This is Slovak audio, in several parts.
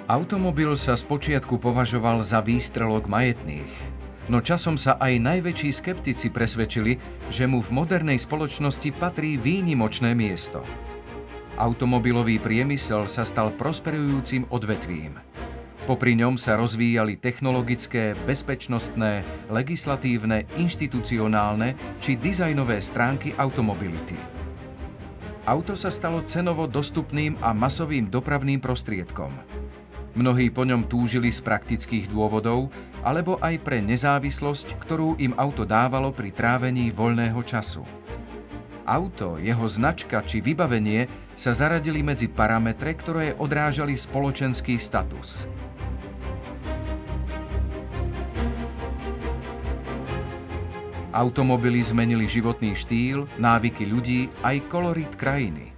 Automobil sa spočiatku považoval za výstrelok majetných, no časom sa aj najväčší skeptici presvedčili, že mu v modernej spoločnosti patrí výnimočné miesto. Automobilový priemysel sa stal prosperujúcim odvetvím. Popri ňom sa rozvíjali technologické, bezpečnostné, legislatívne, inštitucionálne či dizajnové stránky automobility. Auto sa stalo cenovo dostupným a masovým dopravným prostriedkom. Mnohí po ňom túžili z praktických dôvodov, alebo aj pre nezávislosť, ktorú im auto dávalo pri trávení voľného času. Auto, jeho značka či vybavenie sa zaradili medzi parametre, ktoré odrážali spoločenský status. Automobily zmenili životný štýl, návyky ľudí aj kolorit krajiny.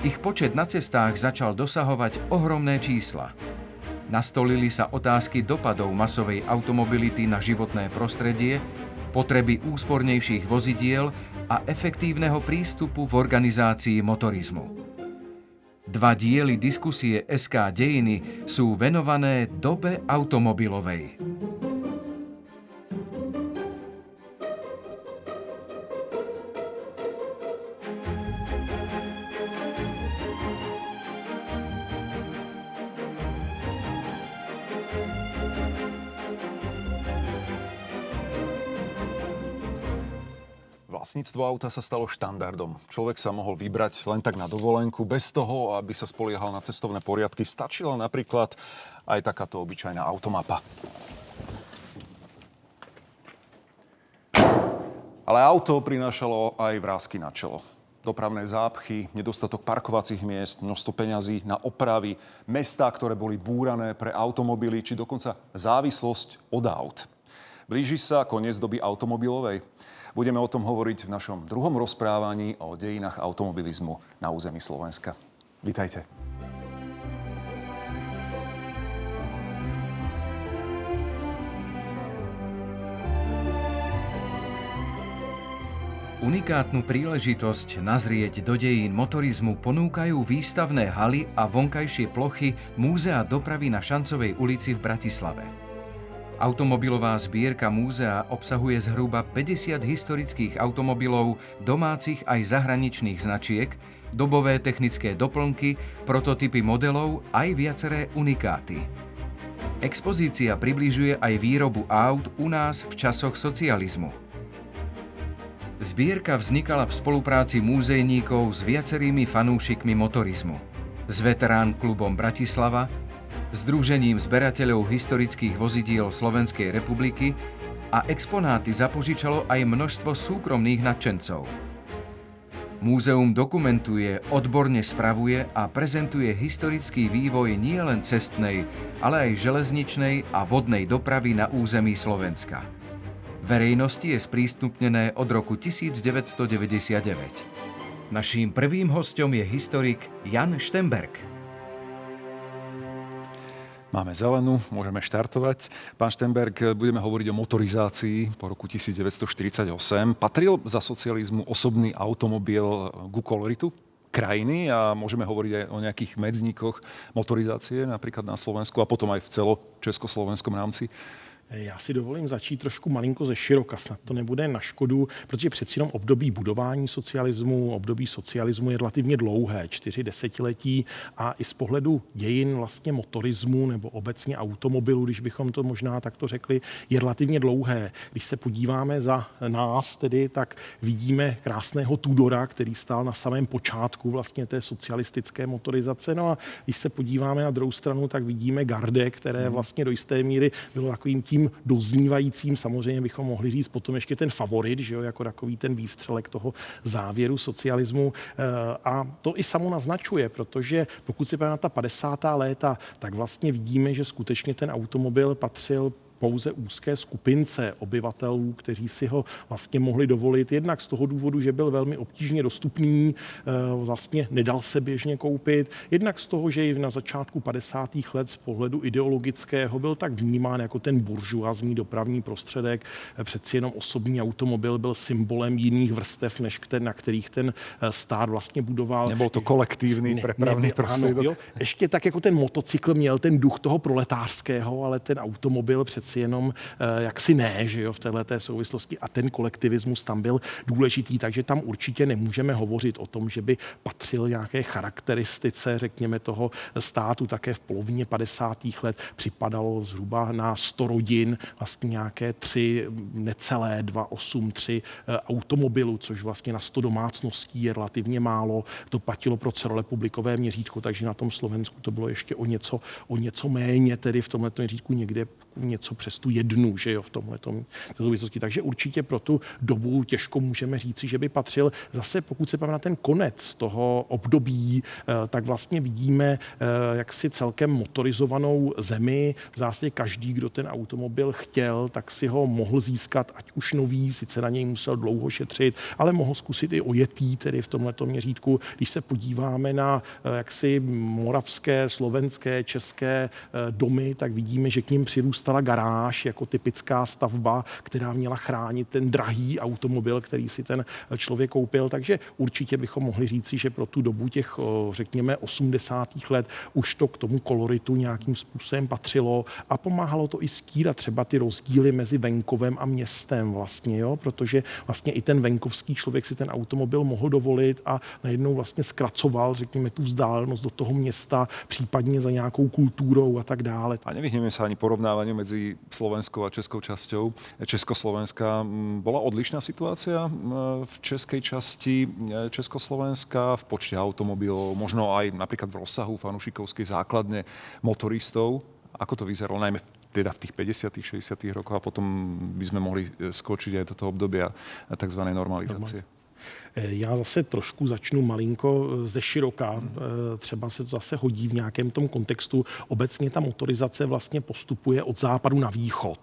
Ich počet na cestách začal dosahovať ohromné čísla. Nastolili sa otázky dopadov masovej automobility na životné prostredie, potreby úspornejších vozidiel a efektívneho prístupu v organizácii motorizmu. Dva diely diskusie SK Dejiny sú venované dobe automobilovej. Vlastníctvo auta sa stalo štandardom. Človek sa mohol vybrať len tak na dovolenku, bez toho, aby sa spoliehal na cestovné poriadky. Stačila napríklad aj takáto obyčajná automapa. Ale auto prinášalo aj vrásky na čelo. Dopravné zápchy, nedostatok parkovacích miest, množstvo peňazí na opravy, mestá, ktoré boli búrané pre automobily, či dokonca závislosť od aut. Blíži sa koniec doby automobilovej. Budeme o tom hovoriť v našom druhom rozprávaní o dejinách automobilizmu na území Slovenska. Vitajte. Unikátnu príležitosť nazrieť do dejín motorizmu ponúkajú výstavné haly a vonkajšie plochy Múzea dopravy na Šancovej ulici v Bratislave. Automobilová zbierka múzea obsahuje zhruba 50 historických automobilov, domácich aj zahraničných značiek, dobové technické doplnky, prototypy modelov aj viaceré unikáty. Expozícia približuje aj výrobu aut u nás v časoch socializmu. Zbierka vznikala v spolupráci múzejníkov s viacerými fanúšikmi motorizmu, s Veterán klubom Bratislava, Združením zberateľov historických vozidiel Slovenskej republiky a exponáty zapožičalo aj množstvo súkromných nadšencov. Múzeum dokumentuje, odborne spravuje a prezentuje historický vývoj nielen cestnej, ale aj železničnej a vodnej dopravy na území Slovenska. Verejnosti je sprístupnené od roku 1999. Naším prvým hosťom je historik Jan Štemberg. Máme zelenú, môžeme štartovať. Pán Štemberg, budeme hovoriť o motorizácii po roku 1948. Patril za socializmu osobný automobil ku koloritu krajiny a môžeme hovoriť aj o nejakých medzníkoch motorizácie, napríklad na Slovensku a potom aj v celočeskoslovenskom rámci? Já si dovolím začít trošku malinko ze široka, snad to nebude na škodu, protože přeci jenom období budování socialismu, období socialismu je relativně dlouhé, 4 desetiletí a i z pohledu dějin vlastně motorismu nebo obecně automobilu, když bychom to možná takto řekli, je relativně dlouhé. Když se podíváme za nás tedy, tak vidíme krásného Tudora, který stál na samém počátku vlastně té socialistické motorizace. No a když se podíváme na druhou stranu, tak vidíme Garde, které vlastně do jisté míry bylo takovým tím doznívajícím, samozřejmě bychom mohli říct potom ještě ten favorit, že jo, jako takový ten výstřelek toho závěru socialismu. A to i samo naznačuje, protože pokud si na ta 50. léta, tak vlastně vidíme, že skutečně ten automobil patřil pouze úzké skupince obyvatelů, kteří si ho vlastně mohli dovolit, jednak z toho důvodu, že byl velmi obtížně dostupný, vlastně nedal se běžně koupit, jednak z toho, že i na začátku 50. let z pohledu ideologického byl tak vnímán jako ten buržoazní dopravní prostředek. Přeci jenom osobní automobil byl symbolem jiných vrstev, než na kterých ten stát vlastně budoval. Nebyl to kolektivní prepravný prostředek. Jo. Ještě tak jako ten motocykl měl ten duch toho proletářského, ale ten automobil přeci jenom jaksi ne, že jo, v téhleté souvislosti a ten kolektivismus tam byl důležitý, takže tam určitě nemůžeme hovořit o tom, že by patřil nějaké charakteristice, řekněme, toho státu. Také v polovině 50. let připadalo zhruba na 100 rodin vlastně nějaké 3 necelé 2,8 automobilů, což vlastně na 100 domácností je relativně málo. To platilo pro celorepublikové měřítko, takže na tom Slovensku to bylo ještě o něco méně, tedy v tomhle měřítku někde něco přes tu 1, že jo, v tomhletom souvislosti. Takže určitě pro tu dobu těžko můžeme říci, že by patřil. Zase pokud se na ten konec toho období, tak vlastně vidíme jaksi celkem motorizovanou zemi. V zásadě každý, kdo ten automobil chtěl, tak si ho mohl získat, ať už nový, sice na něj musel dlouho šetřit, ale mohl zkusit i ojetý, tedy v tomhletom měřítku. Když se podíváme na jaksi moravské, slovenské, české domy, tak vidíme, že k nim přirůstala garáž jako typická stavba, která měla chránit ten drahý automobil, který si ten člověk koupil. Takže určitě bychom mohli říci, že pro tu dobu těch, řekněme, 80. let už to k tomu koloritu nějakým způsobem patřilo a pomáhalo to i stírat třeba ty rozdíly mezi venkovem a městem vlastně, jo? Protože vlastně i ten venkovský člověk si ten automobil mohl dovolit a najednou vlastně zkracoval, řekněme, tu vzdálenost do toho města, případně za nějakou kulturou a tak dále. A nevyhneme sa ani porovnávaniu medzi slovenskou a českou časťou Československa. Bola odlišná situácia v českej časti Československa v počte automobilov, možno aj napríklad v rozsahu fanúšikovskej základne motoristov. Ako to vyzeralo, najmä teda v tých 50., 60. rokoch a potom by sme mohli skočiť aj do toho obdobia tzv. Normalizácie. Já zase trošku začnu malinko ze široka. Třeba se to zase hodí v nějakém tom kontextu. Obecně ta motorizace vlastně postupuje od západu na východ.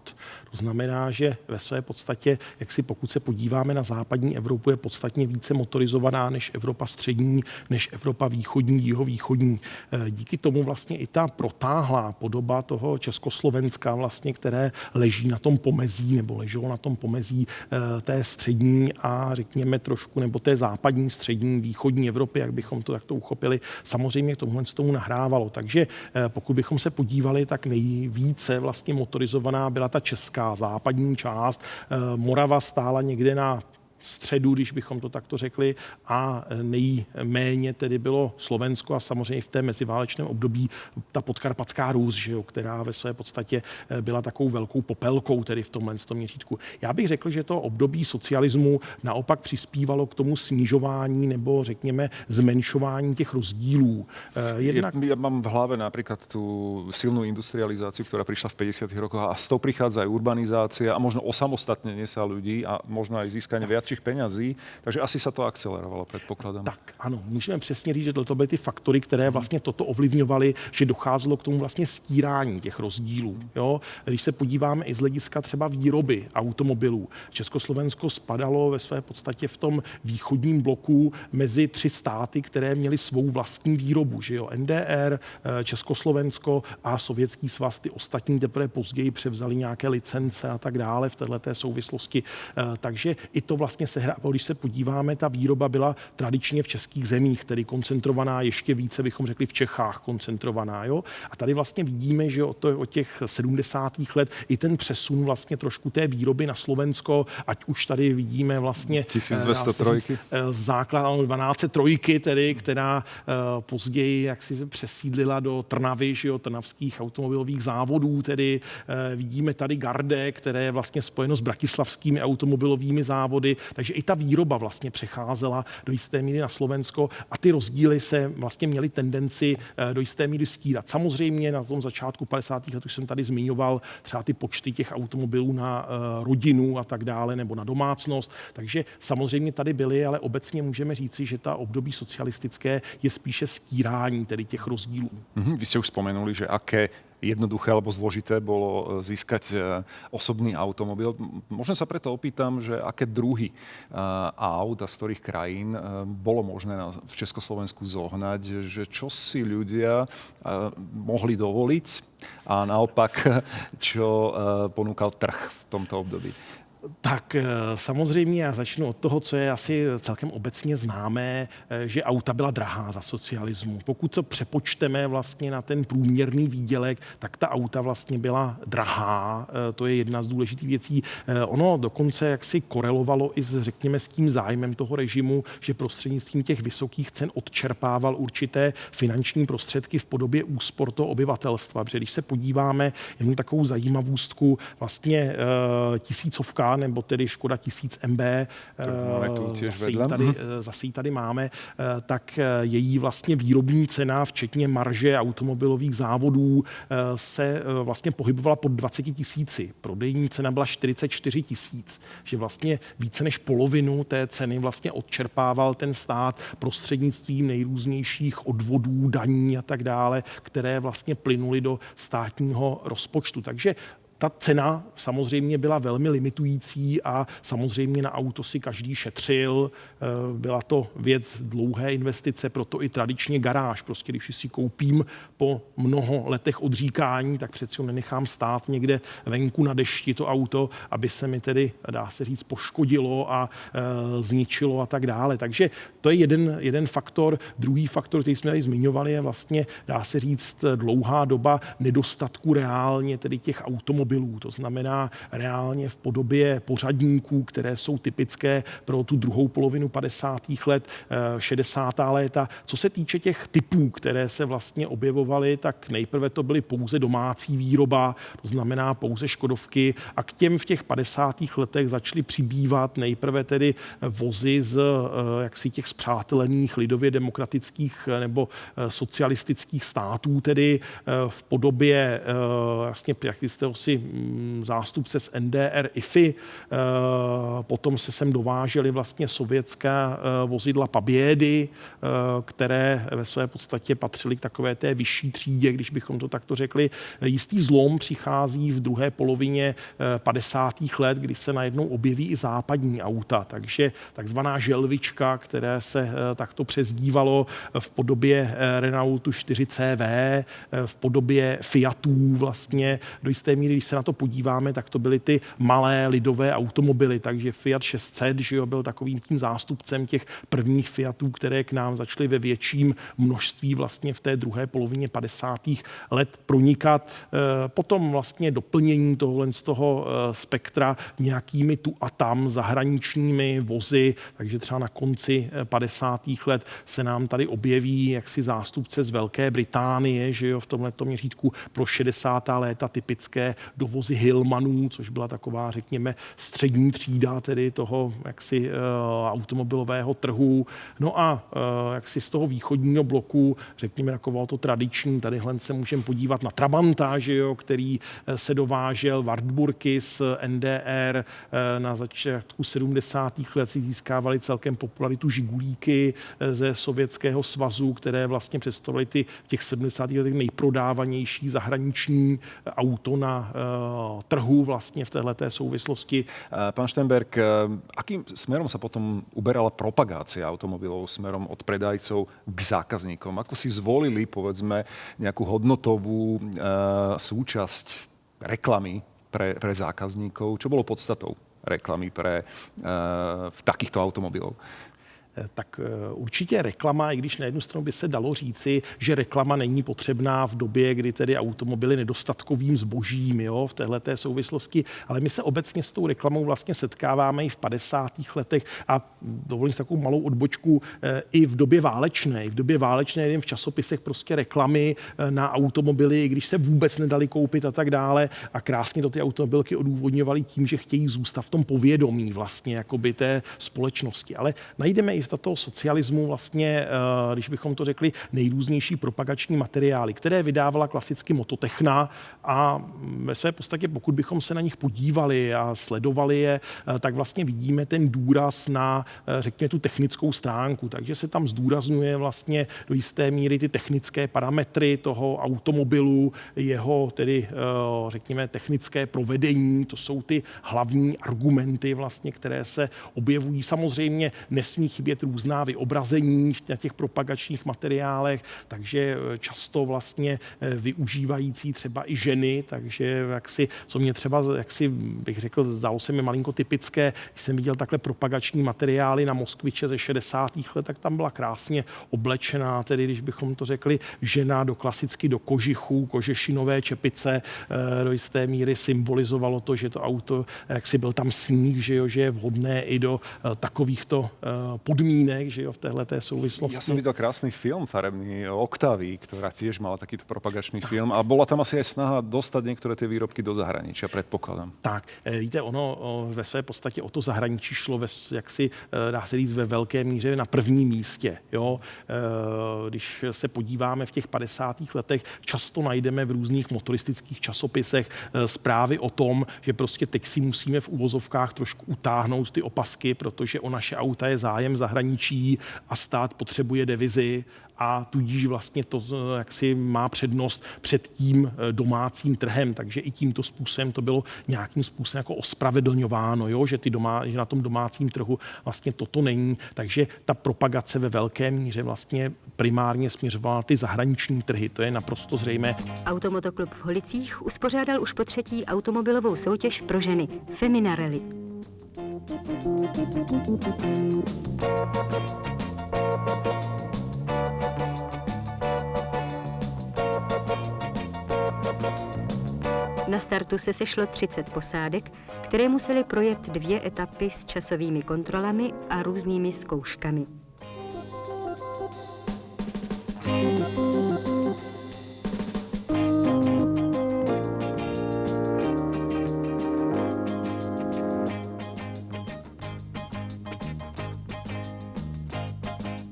To znamená, že ve své podstatě, jak si pokud se podíváme na západní Evropu, je podstatně více motorizovaná než Evropa střední, než Evropa východní, jihovýchodní. Díky tomu vlastně i ta protáhlá podoba toho Československa, vlastně, které leží na tom pomezí, nebo leželo na tom pomezí té střední a řekněme trošku, nebo té západní, střední, východní Evropy, jak bychom to takto uchopili, samozřejmě k tomu nahrávalo. Takže pokud bychom se podívali, tak nejvíce vlastně motorizovaná byla ta česká západní část. Morava stála někde na středu, když bychom to takto řekli, a nejméně tedy bylo Slovensko a samozřejmě v té meziválečném období ta podkarpatská Rus, že jo, která ve své podstatě byla takovou velkou popelkou tedy v tomhle měřítku. Já bych řekl, že to období socialismu naopak přispívalo k tomu snižování nebo řekněme zmenšování těch rozdílů. Ja mám v hlave napríklad tú silnú industrializáciu, ktorá prišla v 50. rokoch a s tou prichádza aj urbanizácia a možno osamostatnenie sa ľudí a možno aj získanie viac peňazí, takže asi sa to akcelerovalo, predpokladám. Tak, ano, můžeme přesně říct, že to byly ty faktory, které vlastně toto ovlivňovaly, že docházelo k tomu vlastně stírání těch rozdílů. Jo? Když se podíváme i z hlediska třeba výroby automobilů, Československo spadalo ve své podstatě v tom východním bloku mezi 3 státy, které měly svou vlastní výrobu. Že jo? NDR, Československo a Sovětský svaz, ty ostatní teprve později převzali nějaké licence a tak dále v této souvislosti. Takže i to vlastně když se podíváme, ta výroba byla tradičně v českých zemích, tedy koncentrovaná, ještě více bychom řekli v Čechách koncentrovaná. Jo? A tady vlastně vidíme, že od těch 70. let i ten přesun vlastně trošku té výroby na Slovensko, ať už tady vidíme vlastně 1203. Základ 1203, tedy, která později jak si přesídlila do Trnavy, že jo, trnavských automobilových závodů, tedy vidíme tady Garde, které je vlastně spojeno s bratislavskými automobilovými závody, takže i ta výroba vlastně přecházela do jisté míry na Slovensko a ty rozdíly se vlastně měly tendenci do jisté míry stírat. Samozřejmě na tom začátku 50. let už jsem tady zmiňoval třeba ty počty těch automobilů na rodinu a tak dále, nebo na domácnost, takže samozřejmě tady byly, ale obecně můžeme říci, že ta období socialistické je spíše stírání tedy těch rozdílů. Vy ste už spomenuli, že aké jednoduché alebo zložité bolo získať osobný automobil. Možno sa preto opýtam, že aké druhy aut a z ktorých krajín bolo možné v Československu zohnať, že čo si ľudia mohli dovoliť a naopak, čo ponúkal trh v tomto období. Tak samozřejmě já začnu od toho, co je asi celkem obecně známé, že auta byla drahá za socialismu. Pokud se přepočteme vlastně na ten průměrný výdělek, tak ta auta vlastně byla drahá. To je jedna z důležitých věcí. Ono dokonce jaksi korelovalo i řekněme s tím zájmem toho režimu, že prostřednictvím těch vysokých cen odčerpával určité finanční prostředky v podobě úspor toho obyvatelstva. Protože když se podíváme jenom takovou zajímavostku, vlastně tisícovka nebo tedy Škoda 1000 MB, zase ji tady máme, tak její vlastně výrobní cena, včetně marže automobilových závodů, se vlastně pohybovala pod 20 000. Prodejní cena byla 44 000, že vlastně více než polovinu té ceny vlastně odčerpával ten stát prostřednictvím nejrůznějších odvodů, daní a tak dále, které vlastně plynuly do státního rozpočtu. Takže ta cena samozřejmě byla velmi limitující a samozřejmě na auto si každý šetřil. Byla to věc dlouhé investice, proto i tradičně garáž. Prostě když si koupím po mnoho letech odříkání, tak přeci ho nenechám stát někde venku na dešti to auto, aby se mi tedy, dá se říct, poškodilo a zničilo a tak dále. Takže to je jeden faktor. Druhý faktor, který jsme tady zmiňovali, je vlastně, dá se říct, dlouhá doba nedostatku reálně tedy těch automobilů. To znamená reálně v podobě pořadníků, které jsou typické pro tu druhou polovinu 50. let, 60. léta. Co se týče těch typů, které se vlastně objevovaly, tak nejprve to byly pouze domácí výroba, to znamená pouze Škodovky a k těm v těch 50. letech začaly přibývat nejprve tedy vozy z jaksi těch spřátelených lidově demokratických nebo socialistických států, tedy v podobě vlastně, jak jste si zástupce z NDR IFI, potom se sem dovážely vlastně sovětská vozidla Pabědy, které ve své podstatě patřily k takové té vyšší třídě, když bychom to takto řekli. Jistý zlom přichází v druhé polovině 50. let, kdy se najednou objeví i západní auta, takže takzvaná želvička, které se takto přezdívalo v podobě Renaultu 4CV, v podobě Fiatů vlastně do jisté míry, když se na to podíváme, tak to byly ty malé lidové automobily, takže Fiat 600, že jo, byl takovým tím zástupcem těch prvních Fiatů, které k nám začaly ve větším množství vlastně v té druhé polovině 50. let pronikat. Potom vlastně doplnění tohohle z toho spektra nějakými tu a tam zahraničními vozy, takže třeba na konci 50. let se nám tady objeví jaksi zástupce z Velké Británie, že jo, v tomhletom měřítku pro 60. léta typické dovozy Hillmanů, což byla taková, řekněme, střední třída tedy toho jaksi automobilového trhu. No a jaksi z toho východního bloku, řekněme, taková to tradiční, tadyhle se můžeme podívat na Trabanta, že jo, který se dovážel Wartburgy z NDR na začátku 70. let si získávaly celkem popularitu Žigulíky ze Sovětského svazu, které vlastně představovaly ty v těch 70. letech nejprodávanější zahraniční auto na trhu vlastně v téhleté souvislosti. Pán Šternberg, akým smerom sa potom uberala propagácia automobilov smerom od predajcov k zákazníkom? Ako si zvolili, povedzme, nejakú hodnotovú súčasť reklamy pre zákazníkov? Čo bolo podstatou reklamy v takýchto automobilov? Tak určitě reklama, i když na jednu stranu by se dalo říci, že reklama není potřebná v době, kdy tedy automobily nedostatkovým zbožím, jo, v téhleté souvislosti, ale my se obecně s tou reklamou vlastně setkáváme i v 50. letech a dovolím si takovou malou odbočku i v době válečné. I v době válečné jen v časopisech prostě reklamy na automobily, i když se vůbec nedali koupit a tak dále a krásně to ty automobilky odůvodňovaly tím, že chtějí zůstat v tom povědomí vlastně jakoby té společnosti. Ale najdeme i v gesta toho socialismu vlastně, když bychom to řekli, nejrůznější propagační materiály, které vydávala klasicky Mototechna a ve své podstatě, pokud bychom se na nich podívali a sledovali je, tak vlastně vidíme ten důraz na, řekněme, tu technickou stránku. Takže se tam zdůrazňuje vlastně do jisté míry ty technické parametry toho automobilu, jeho tedy, řekněme, technické provedení. To jsou ty hlavní argumenty vlastně, které se objevují. Samozřejmě nesmí chybět různá vyobrazení na těch propagačních materiálech, takže často vlastně využívající třeba i ženy, takže co mě třeba, bych řekl, zdálo se mi malinko typické, když jsem viděl takhle propagační materiály na Moskviče ze 60. let, tak tam byla krásně oblečená, tedy když bychom to řekli, žena klasicky do kožichů, kožešinové čepice, do jisté míry symbolizovalo to, že to auto, byl tam sníh, že je vhodné i do takovýchto podmínek, že jo, v téhleté souvislosti. Ja som videl krásny film farebný Octavii, ktorá tiež mala takýto propagačný film a bola tam asi aj snaha dostať niektoré tie výrobky do zahraničia, predpokladám. Tak, víte, ono ve své podstatě o to zahraničí šlo, dá se říct, ve velké míře na prvním místě. Jo? Když se podíváme v těch 50. letech, často najdeme v různých motoristických časopisech zprávy o tom, že prostě teď si musíme v uvozovkách trošku utáhnout ty opasky, protože o naše auta je zájem zahraničí a stát potřebuje devizy a tudíž vlastně to má přednost před tím domácím trhem. Takže i tímto způsobem to bylo nějakým způsobem jako ospravedlňováno, jo? Že na tom domácím trhu vlastně toto není. Takže ta propagace ve velké míře vlastně primárně směřovala na ty zahraniční trhy. To je naprosto zřejmé. Automotoklub v Holicích uspořádal už po třetí automobilovou soutěž pro ženy Femina Rally. Na startu se sešlo 30 posádek, které musely projet 2 etapy s časovými kontrolami a různými zkouškami.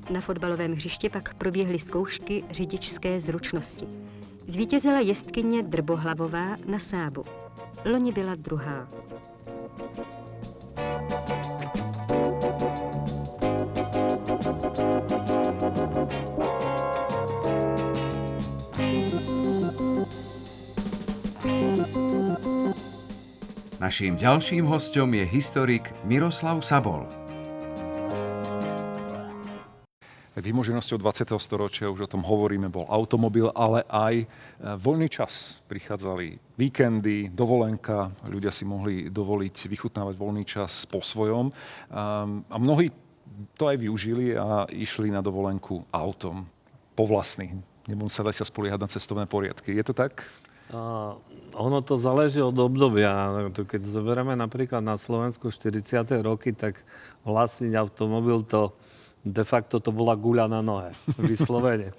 Na fotbalovém hřišti pak proběhly zkoušky řidičské zručnosti. Zvítězila jezdkyně Drbohlavová na Saabu. Loni byla druhá. Naším ďalším hosťom je historik Miroslav Sabol. Výmoženosťou 20. storočia, už o tom hovoríme, bol automobil, ale aj voľný čas. Prichádzali víkendy, dovolenka, ľudia si mohli dovoliť vychutnávať voľný čas po svojom. A mnohí to aj využili a išli na dovolenku autom po vlastných. Nemuseli sa spoliehať na cestovné poriadky. Je to tak? Ono to záleží od obdobia. Keď zoberieme napríklad na Slovensku 40. roky, tak vlastniť automobil to de facto to bola guľa na nohe, vyslovene.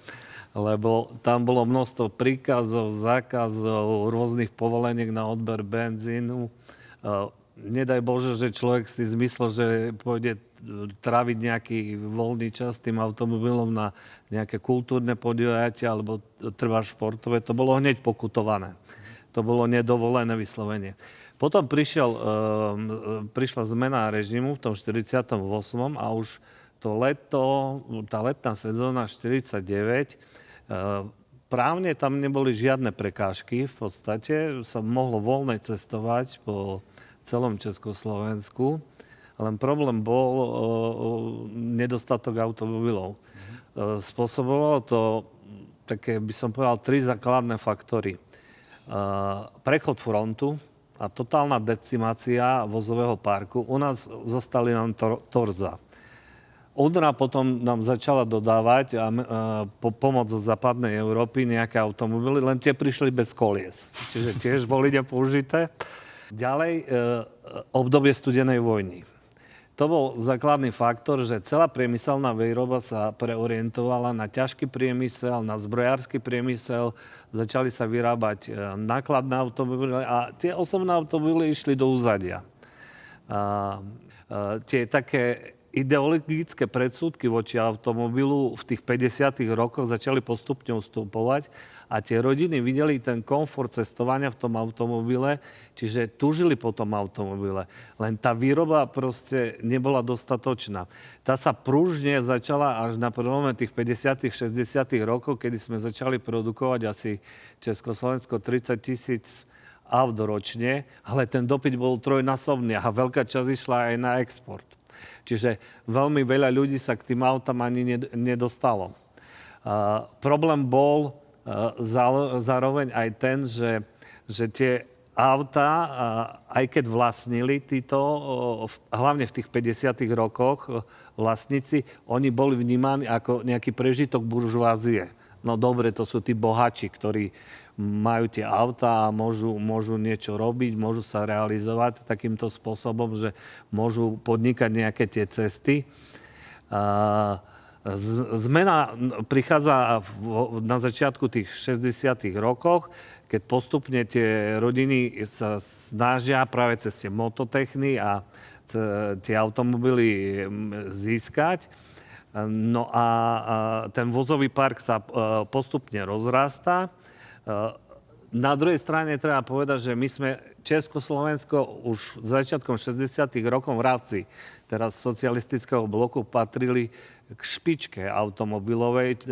Lebo tam bolo množstvo príkazov, zákazov, rôznych povoleniek na odber benzínu. Nedaj Bože, že človek si zmyslel, že pôjde tráviť nejaký voľný čas tým automobilom na nejaké kultúrne podujatia alebo trvá športové. To bolo hneď pokutované. To bolo nedovolené vyslovene. Potom prišla zmena režimu v tom 48. a už tá letná sezóna 49, právne tam neboli žiadne prekážky. V podstate sa mohlo voľne cestovať po celom Československu. Len problém bol nedostatok automobilov. Spôsobovalo to také, by som povedal, 3 základné faktory. Prechod frontu a totálna decimácia vozového parku. U nás zostali nám torza. Odra potom nám začala dodávať pomoc zo západnej Európy nejaké automobily, len tie prišli bez kolies. Čiže tiež boli nepoužité. Ďalej, obdobie studenej vojny. To bol základný faktor, že celá priemyselná výroba sa preorientovala na ťažký priemysel, na zbrojársky priemysel. Začali sa vyrábať nákladné automobily a tie osobné automobily išli do úzadia. Tie také ideologické predsudky voči automobilu v tých 50. rokoch začali postupne ustupovať a tie rodiny videli ten komfort cestovania v tom automobile, čiže túžili po tom automobile. Len tá výroba proste nebola dostatočná. Tá sa pružne začala až na prelome tých 50. 60. rokov, kedy sme začali produkovať asi Československo 30 000 aut ročne, ale ten dopyt bol trojnásobný a veľká časť išla aj na export. Čiže veľmi veľa ľudí sa k tým autám ani nedostalo. Problém bol zároveň aj ten, že tie autá, aj keď vlastnili títo, hlavne v tých 50. rokoch vlastníci, oni boli vnímaní ako nejaký prežitok buržoázie. No dobre, to sú tí bohači, ktorí majú tie autá a môžu niečo robiť, môžu sa realizovať takýmto spôsobom, že môžu podnikať nejaké tie cesty. Zmena prichádza na začiatku tých 60. rokoch, keď postupne tie rodiny sa snažia práve cez tie mototechny a tie automobily získať. No a ten vozový park sa postupne rozrastá. Na druhej strane treba povedať, že my sme Československo už začiatkom 60. rokov vrátci teraz socialistického bloku patrili k špičke automobilovej.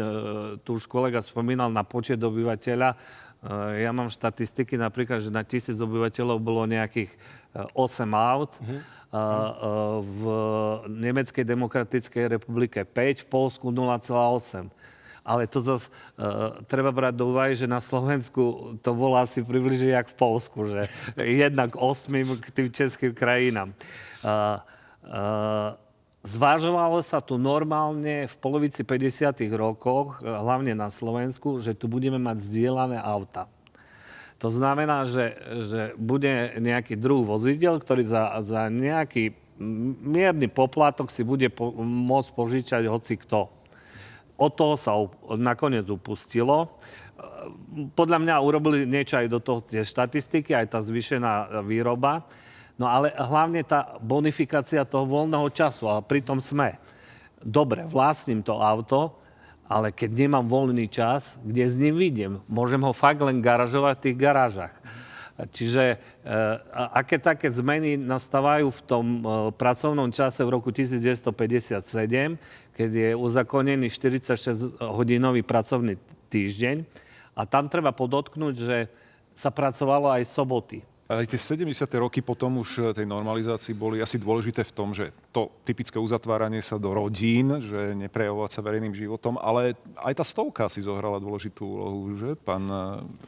Tu už kolega spomínal na počet obyvateľa. Ja mám štatistiky napríklad, že na 1000 obyvateľov bolo nejakých 8 aut. V Nemeckej demokratickej republike 5, v Poľsku 0,8. Ale to zase treba brať do úvahy, že na Slovensku to bolo asi približne jak v Poľsku, že 1 k 8 k tým českým krajinám. Zvažovalo sa tu normálne v polovici 50. rokoch, hlavne na Slovensku, že tu budeme mať zdieľané auta. To znamená, že bude nejaký druh vozidel, ktorý za nejaký mierny poplatok si bude môcť požičať hoci kto. Od toho sa nakoniec upustilo. Podľa mňa urobili niečo aj do toho tie štatistiky, aj tá zvýšená výroba. No ale hlavne tá bonifikácia toho voľného času. A pritom sme. Dobre, vlastním to auto, ale keď nemám voľný čas, kde s ním vidím? Môžem ho fakt len garažovať v tých garážach. Čiže aké také zmeny nastávajú v tom pracovnom čase v roku 1957, keď je uzakonený 46-hodinový pracovný týždeň. A tam treba podotknúť, že sa pracovalo aj soboty. Ale tie 70. roky potom už tej normalizácii boli asi dôležité v tom, že to typické uzatváranie sa do rodín, že neprejavovať sa verejným životom, ale aj tá stovka si zohrala dôležitú úlohu, že, pán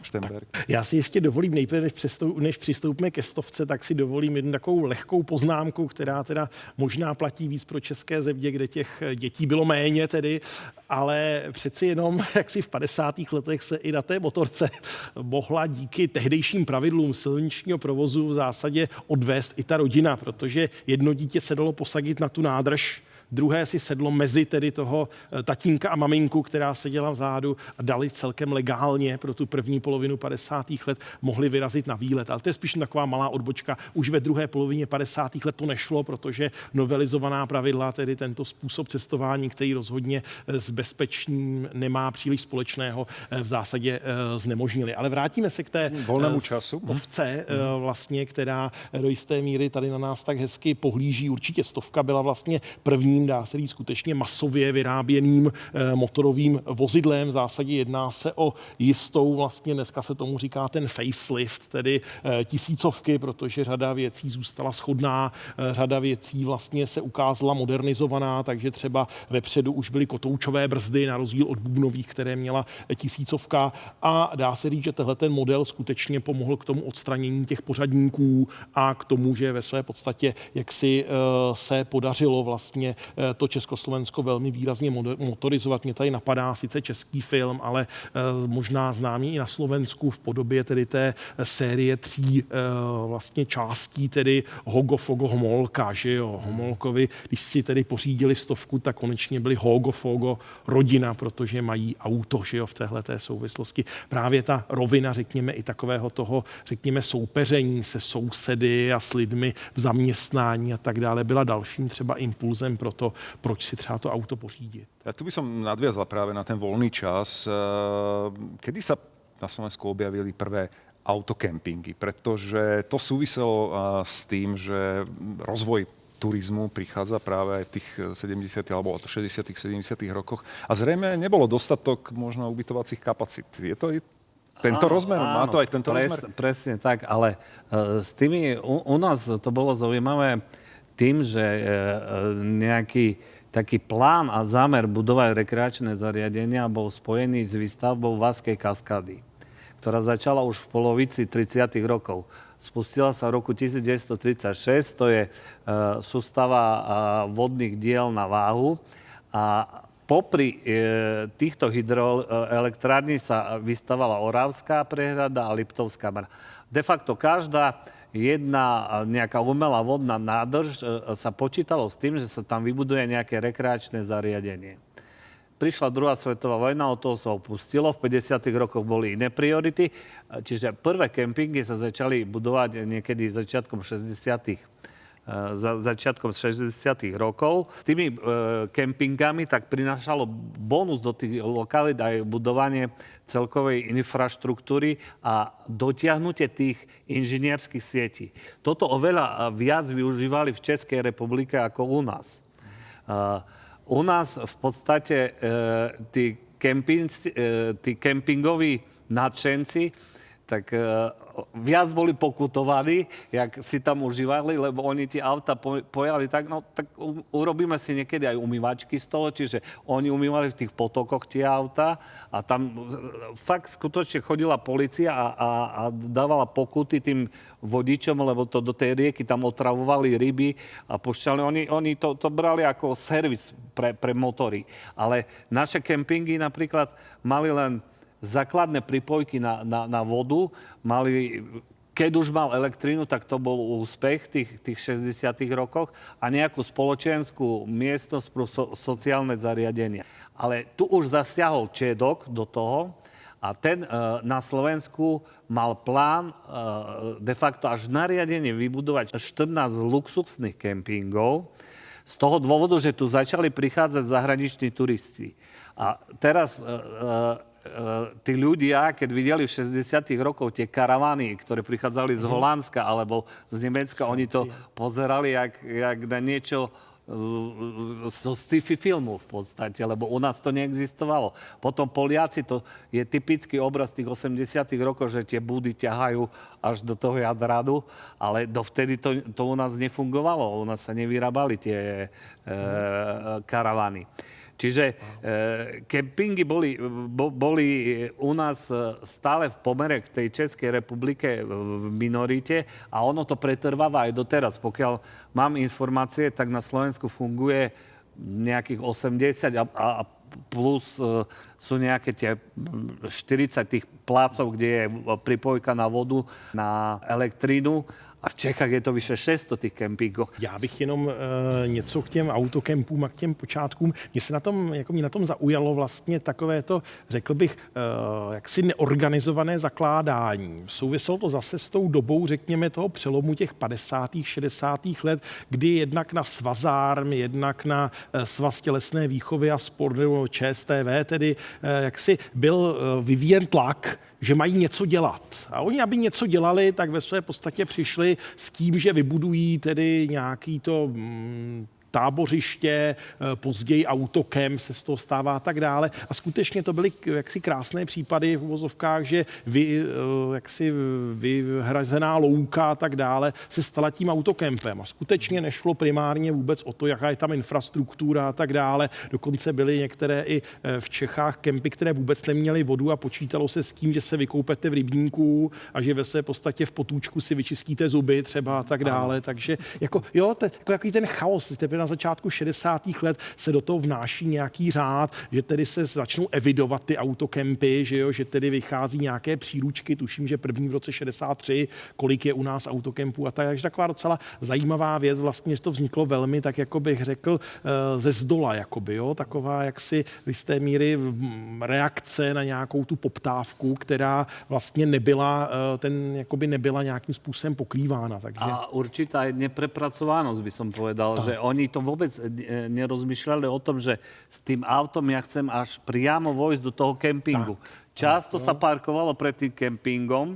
Štenberg? Já si ještě dovolím nejprve, než přistoupíme ke stovce, tak si dovolím jednu takovou lehkou poznámku, která teda možná platí víc pro české země, kde těch dětí bylo méně tedy, ale přeci jenom, jak si v 50. letech se i na té motorce mohla díky tehdejším pravidlům silničního provozu v zásadě odvést i ta rodina, protože jedno dítě se dalo posadit na tu nádrž, druhé si sedlo mezi tedy toho tatínka a maminku, která seděla vzadu a dali celkem legálně pro tu první polovinu 50. let, mohli vyrazit na výlet. Ale to je spíš taková malá odbočka. Už ve druhé polovině 50. let to nešlo, protože novelizovaná pravidla, tedy tento způsob cestování, který rozhodně s bezpečím nemá příliš společného, v zásadě znemožnili. Ale vrátíme se k té volnému času stovce, vlastně, která do jisté míry tady na nás tak hezky pohlíží. Určitě stovka byla vlastně první, dá se říct, skutečně masově vyráběným motorovým vozidlem. V zásadě jedná se o jistou, vlastně dneska se tomu říká ten facelift, tedy tisícovky, protože řada věcí zůstala shodná, řada věcí vlastně se ukázala modernizovaná, takže třeba vepředu už byly kotoučové brzdy, na rozdíl od bubnových, které měla tisícovka. A dá se říct, že tenhle ten model skutečně pomohl k tomu odstranění těch pořadníků a k tomu, že ve své podstatě jaksi se podařilo vlastně to Československo velmi výrazně motorizovat. Mě tady napadá sice český film, ale možná známý i na Slovensku v podobě tedy té série 3 vlastně částí, tedy Hogo Fogo Homolka, že jo, Homolkovi, když si tedy pořídili stovku, tak konečně byli Hogo Fogo rodina, protože mají auto, že jo, v téhleté souvislosti. Právě ta rovina, řekněme, i takového toho, řekněme, soupeření se sousedy a s lidmi v zaměstnání a tak dále byla dalším třeba impulzem pro to, to, proč si třeba to auto pořídit. Ja tu by som nadviazal práve na ten voľný čas. Kedy sa na Slovensku objavili prvé autokempingy? Pretože to súviselo s tým, že rozvoj turizmu prichádza práve aj v tých 70. alebo 60. 70. rokoch a zrejme nebolo dostatok možno ubytovacích kapacít. Je to tento rozmer? Má to aj tento rozmer? Presne tak, ale s tými u nás to bolo zaujímavé tým, že nejaký taký plán a zámer budovať rekreačné zariadenia bol spojený s výstavbou Vaskej kaskády, ktorá začala už v polovici 30. rokov. Spustila sa v roku 1936, to je sústava vodných diel na váhu a popri týchto hydroelektrární sa vystavala Oravská prehrada a Liptovská mrha. De facto každá jedna nejaká umelá vodná nádrž sa počítalo s tým, že sa tam vybuduje nejaké rekreačné zariadenie. Prišla druhá svetová vojna, od toho sa opustilo, v 50. rokoch boli iné priority, čiže prvé kempingy sa začali budovať niekedy začiatkom 60. rokov. S tými kempingami tak prinášalo bonus do tých lokalít aj budovanie celkovej infraštruktúry a dotiahnutie tých inžinierských sietí. Toto oveľa viac využívali v Českej republike ako u nás. U nás v podstate tí kempingoví nadšenci tak viac boli pokutovaní, jak si tam užívali, lebo oni tie auta pojali tak, no tak urobíme si niekedy aj umývačky z toho, čiže oni umývali v tých potokoch tie auta a tam fakt skutočne chodila polícia a dávala pokuty tým vodičom, lebo to do tej rieky tam otravovali ryby a pušťali. Oni to brali ako servis pre motory. Ale naše kempingy napríklad mali len základné pripojky na vodu, keď už mal elektrínu, tak to bol úspech v tých 60. rokoch a nejakú spoločenskú miestnosť pro sociálne zariadenia. Ale tu už zasiahol Čedok do toho a ten na Slovensku mal plán de facto až nariadenie vybudovať 14 luxusných kempingov z toho dôvodu, že tu začali prichádzať zahraniční turisti. A teraz tí ľudia, keď videli v 60. rokoch tie karavány, ktoré prichádzali z Holandska alebo z Nemecka, oni to pozerali jak na niečo zo sci-fi filmu v podstate, lebo u nás to neexistovalo. Potom Poliaci, to je typický obraz tých 80. rokov, že tie búdy ťahajú až do toho Jadradu, ale dovtedy to u nás nefungovalo. U nás sa nevyrábali tie karavány. Čiže kempingy boli u nás stále v pomere k tej Českej republike v minorite a ono to pretrváva aj doteraz. Pokiaľ mám informácie, tak na Slovensku funguje nejakých 80 a plus sú nejaké tie 40 tých plácov, kde je pripojka na vodu, na elektrínu. A v Čechách je to vyše 600 těch kempingů. Já bych jenom něco k těm autokempům a k těm počátkům. Mě na tom zaujalo vlastně takové to, řekl bych, jaksi neorganizované zakládání. Souviselo to zase s tou dobou, řekněme, toho přelomu těch 50. 60. let, kdy jednak na Svazarm, jednak na Svaz tělesné výchovy a sportu ČSTV, tedy jaksi byl vyvíjen tlak, že mají něco dělat. A oni, aby něco dělali, tak ve své podstatě přišli s tím, že vybudují tedy nějaký to tábořiště, později autokem se z toho stává a tak dále. A skutečně to byly jaksi krásné případy v uvozovkách, že vyhrazená louka a tak dále se stala tím autokempem. A skutečně nešlo primárně vůbec o to, jaká je tam infrastruktura a tak dále. Dokonce byly některé i v Čechách kempy, které vůbec neměly vodu a počítalo se s tím, že se vykoupete v rybníku a že ve své podstatě v potůčku si vyčistíte zuby třeba a tak dále. Takže jaký ten chaos, na začátku 60. let se do toho vnáší nějaký řád, že tedy se začnou evidovat ty autokempy, že tedy vychází nějaké příručky, tuším, že první v roce 63, kolik je u nás autokempů a tak. Takže taková docela zajímavá věc, vlastně, že to vzniklo velmi, tak jako bych řekl, ze zdola, jakoby, jo? Taková jaksi v jisté míry reakce na nějakou tu poptávku, která vlastně nebyla nějakým způsobem pokrývána. Takže... A určitá neprepracovanosť, by som povedal, že oni to vôbec nerozmýšľali o tom, že s tým autom ja chcem až priamo vojsť do toho kempingu. Často sa parkovalo pred tým kempingom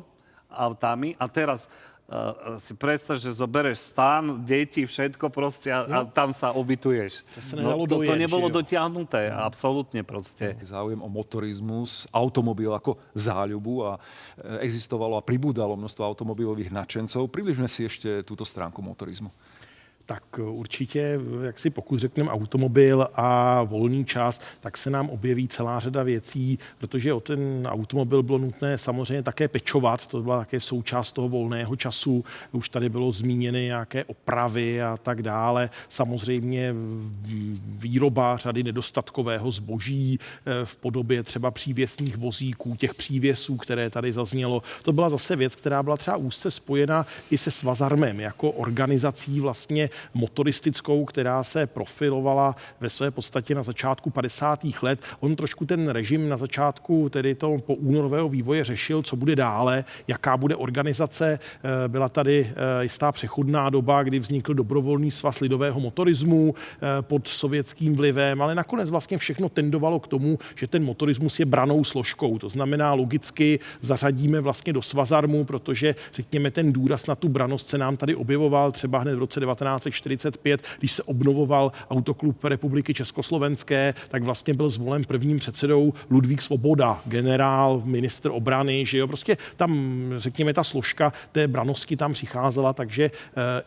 autami a teraz si predstav, že zobereš stan, deti, všetko proste a tam sa ubytuješ. To nebolo dotiahnuté, absolútne proste. Záujem o motorizmus, automobil ako záľubu a existovalo a pribúdalo množstvo automobilových nadšencov. Približme si ešte túto stránku motorizmu. Tak určitě, jak si pokud řekneme automobil a volný čas, tak se nám objeví celá řada věcí, protože o ten automobil bylo nutné samozřejmě také pečovat, to byla také součást toho volného času, už tady bylo zmíněny nějaké opravy a tak dále, samozřejmě výroba řady nedostatkového zboží v podobě třeba přívěsných vozíků, těch přívěsů, které tady zaznělo, to byla zase věc, která byla třeba úzce spojena i se Svazarmem jako organizací vlastně motoristickou, která se profilovala ve své podstatě na začátku 50. let. On trošku ten režim na začátku, tedy to po únorového vývoje řešil, co bude dále, jaká bude organizace. Byla tady jistá přechodná doba, kdy vznikl dobrovolný svaz lidového motorismu pod sovětským vlivem, ale nakonec vlastně všechno tendovalo k tomu, že ten motorismus je brannou složkou. To znamená, logicky zařadíme vlastně do Svazarmu, protože řekněme ten důraz na tu brannost se nám tady objevoval třeba hned v roce 1945, když se obnovoval Autoklub Republiky Československé, tak vlastně byl zvolen prvním předsedou Ludvík Svoboda, generál, ministr obrany, že jo, prostě tam, řekněme, ta složka té brannosti tam přicházela, takže